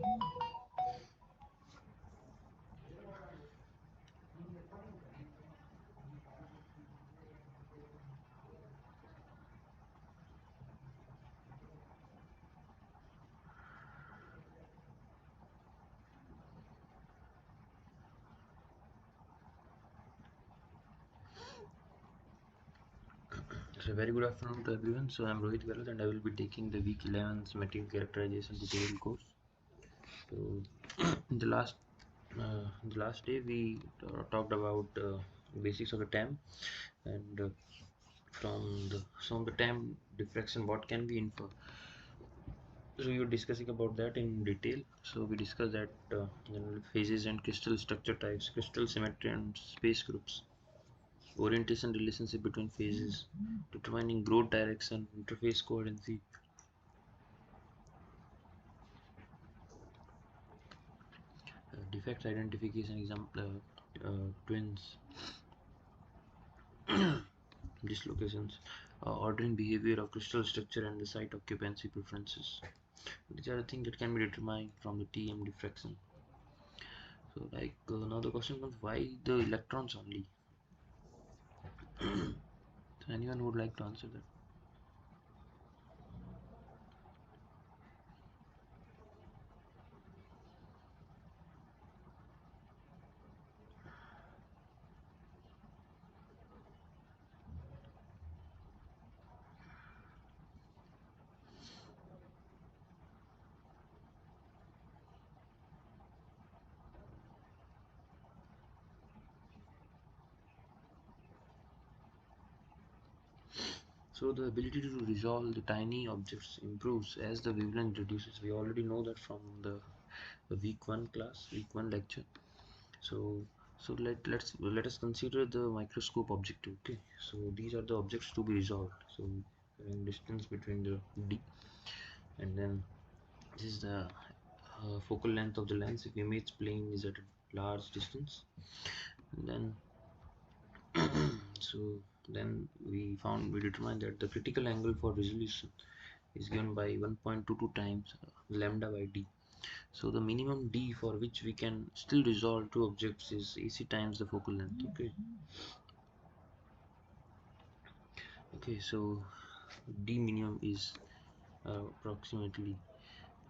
So very good afternoon to everyone. So I'm Rohit Galat and I will be taking the week 11's material characterization tutorial course. So in the last day we talked about basics of the TAM and from the TAM diffraction what can we infer. So we were discussing about that in detail. So we discussed that phases and crystal structure types, crystal symmetry and space groups, orientation relationship between phases, determining growth direction, interface coherency, defect identification example, twins, dislocations, ordering behavior of crystal structure and the site occupancy preferences. These are the things that can be determined from the TM diffraction. So like now the question comes, why the electrons only? So anyone would like to answer that? So the ability to resolve the tiny objects improves as the wavelength reduces. We already know that from the week 1 class, week 1 lecture. So let us consider the microscope objective. Okay, so these are the objects to be resolved. So in distance between the D, and then this is the focal length of the lens if image plane is at a large distance. And then so then we determined that the critical angle for resolution is given by 1.22 times lambda by D. So the minimum D for which we can still resolve two objects is AC times the focal length. Okay, so D minimum is approximately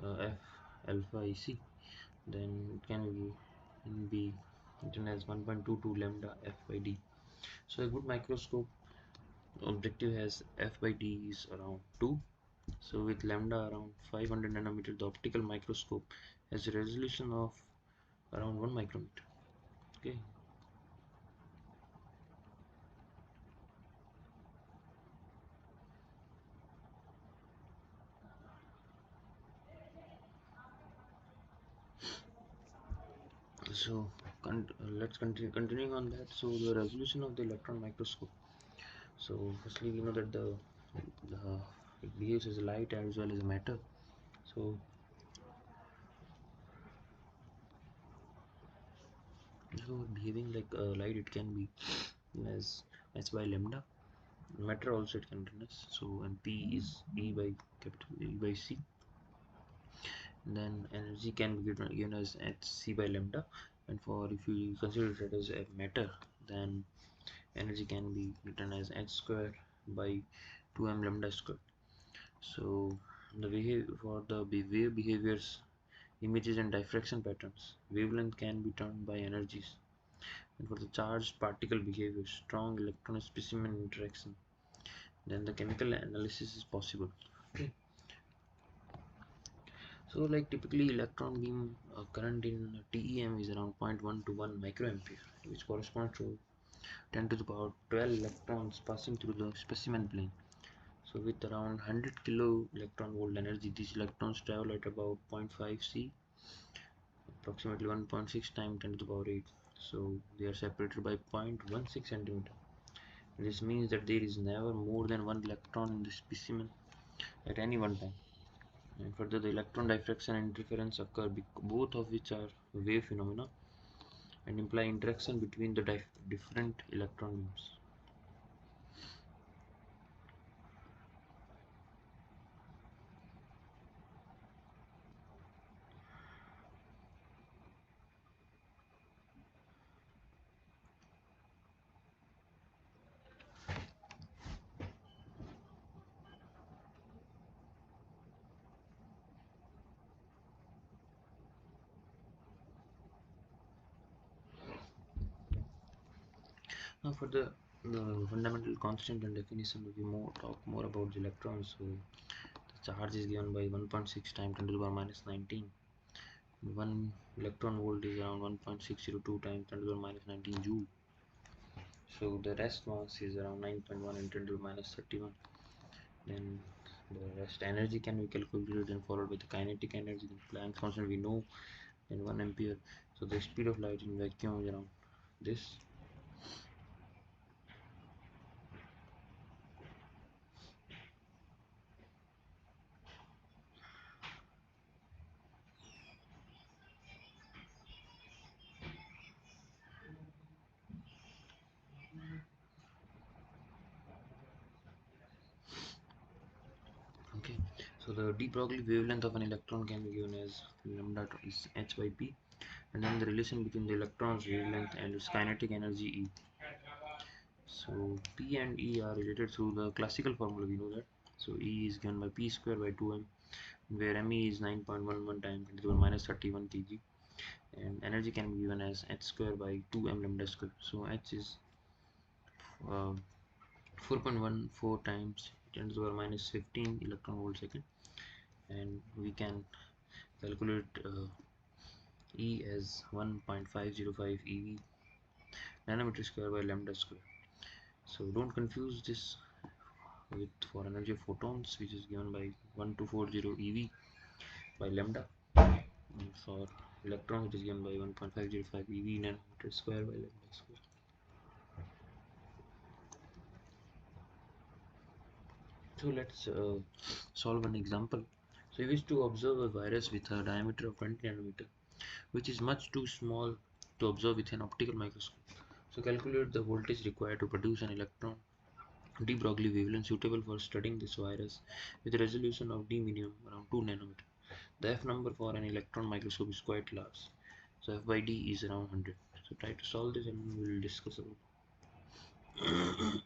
F alpha AC. Then it can be written as 1.22 lambda F by D. So a good microscope objective has F by D is around 2. So with lambda around 500 nanometer, the optical microscope has a resolution of around 1 micrometer. Okay, so let's continuing on that. So the resolution of the electron microscope. So firstly we know that the it behaves as light as well as matter. So behaving like light, it can be as h by lambda. Matter also it can written as, so and P is E by capital E by C. And then energy can be given as hc by lambda. And for if you consider it as a matter, then energy can be written as h square by 2m lambda square. So the for the wave behaviors, images and diffraction patterns, wavelength can be turned by energies. And for the charged particle behavior, strong electron specimen interaction, then the chemical analysis is possible. Okay. So like typically electron beam current in TEM is around 0.1 to 1 microampere, which corresponds to 10 to the power 12 electrons passing through the specimen plane. So with around 100 kilo electron volt energy, these electrons travel at about 0.5 C, approximately 1.6 times 10 to the power 8. So they are separated by 0.16 centimeter. This means that there is never more than one electron in the specimen at any one time. And further, the electron diffraction and interference occur, both of which are wave phenomena and imply interaction between the different electron beams. Now for the fundamental constant and definition, we talk more about the electrons. So the charge is given by 1.6 times 10 to the power minus 19. 1 electron volt is around 1.602 times 10 to the power minus 19 joule. So the rest mass is around 9.1 and 10 to the minus 31. Then the rest energy can be calculated and followed by the kinetic energy. The Planck's constant we know, then 1 ampere. So the speed of light in vacuum is around this. Okay, so the de Broglie wavelength of an electron can be given as lambda is h by p, and then the relation between the electron's wavelength and its kinetic energy E. So P and E are related through the classical formula, we know that. So E is given by P square by 2m, where Me is 9.11 times 10 to the power minus 31 kg, and energy can be given as h square by 2m lambda square. So h is uh, 4.14 times 10 to the power minus 15 electron volt second, and we can calculate E as 1.505 eV nanometer square by lambda square. So don't confuse this with for energy of photons, which is given by 1240 eV by lambda. For electrons, it is given by 1.505 eV nanometer square by lambda square. So let's solve an example. So we wish to observe a virus with a diameter of 20 nanometer, which is much too small to observe with an optical microscope. So calculate the voltage required to produce an electron de Broglie wavelength suitable for studying this virus with a resolution of d minimum around 2 nanometer. The f number for an electron microscope is quite large, so f by d is around 100. So try to solve this and we will discuss about it.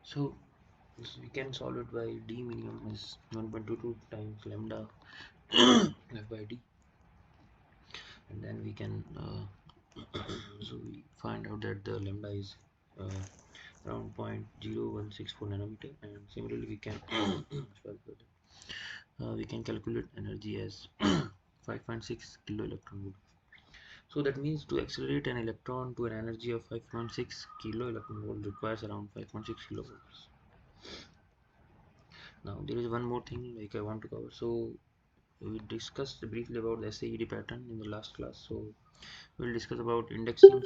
So we can solve it by d minimum is 1.22 times lambda f by d, and then we can so we find out that the lambda is around 0.0164 nanometer, and similarly we can we can calculate energy as 5.6 kilo electron volt. So that means to accelerate an electron to an energy of 5.6 kilo electron volt requires around 5.6 kilovolts. Now there is one more thing like I want to cover. So we discussed briefly about the SAED pattern in the last class. So we'll discuss about indexing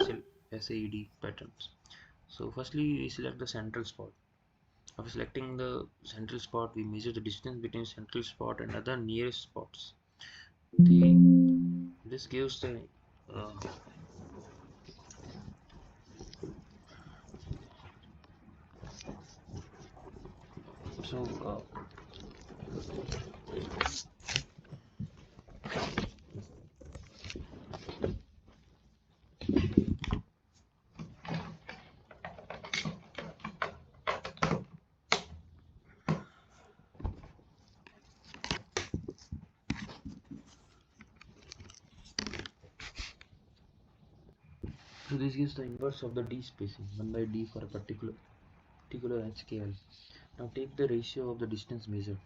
SAED patterns. So firstly we select the central spot. After selecting the central spot, we measure the distance between central spot and other nearest spots. This gives the uh, So so this gives the inverse of the d spacing, 1 by d for a particular h scale. Now take the ratio of the distance measured.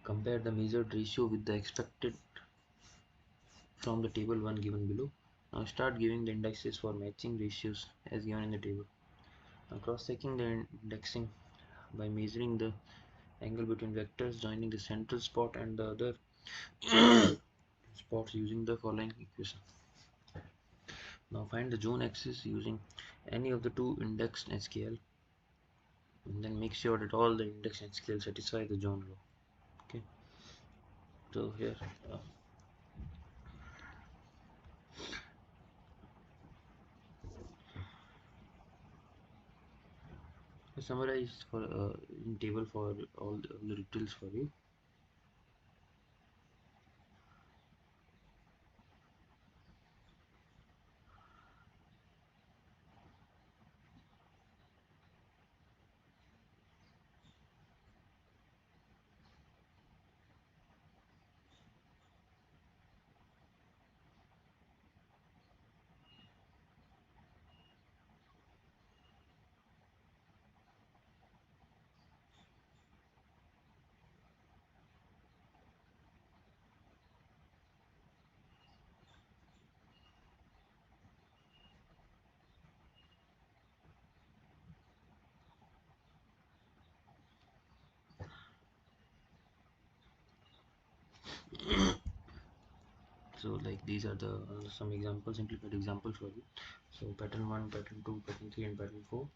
Compare the measured ratio with the expected from the table 1 given below. Now start giving the indexes for matching ratios as given in the table. Now cross-checking the indexing by measuring the angle between vectors joining the central spot and the other spots using the following equation. Now find the zone axis using any of the two indexed HKL, and then make sure that all the indexed HKL satisfy the zone law. Okay, so here I summarized for in table for all the details for you. So like these are the some examples, simplified examples for you. So pattern 1, pattern 2, pattern 3 and pattern 4,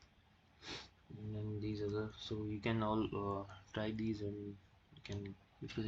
and then these other, so you can all try these, and you can, if you